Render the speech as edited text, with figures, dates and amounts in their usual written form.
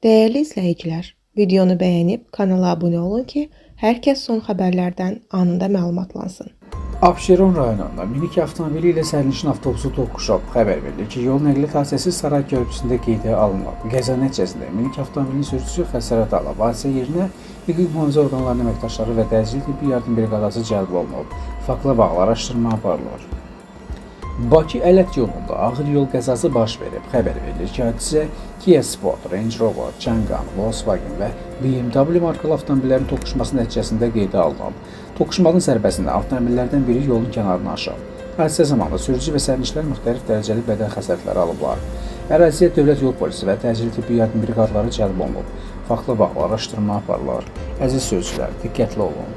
Değerli izləyicilər, videonu bəyənib kanala abunə olun ki, hər kəs son xəbərlərdən anında məlumatlansın. Abşeron rayonunda minik avtomobili ilə sərnişin avtobusu toqquşub. Xəbər verilir ki, yol nəqliyyat hadisəsi Saray körpüsündə qeydə alınıb. Qəza nəticəsində minik avtomobilinin sürücüsü xəsarət alıb. Hadisə yerinə hüquq mühafizə orqanlarının əməkdaşları və təcili tibbi yardım briqadası cəlb olunub. Faktla bağlı araşdırma aparılır. Bakı-Ələt yolunda ağır yol qəzası baş verib. Xəbər verilir ki, hadisə Kia Sport, Range Rover, Changan, Volkswagen və BMW markalı avtomobillərin toqquşması nəticəsində qeydə alınıb. Toqquşmanın zərbəsində avtomobillərdən biri yolun kənarına aşıb. Hadisə zamanı sürücü və sərnişinlər müxtəlif dərəcəli bədən xəsarətləri alıblar. Əraziyə dövlət yol polisi və təcili tibbi yardım briqadaları cəlb olunub. Faktla bağlı araşdırma aparılır. Əziz sürücülər, diqqətli olun.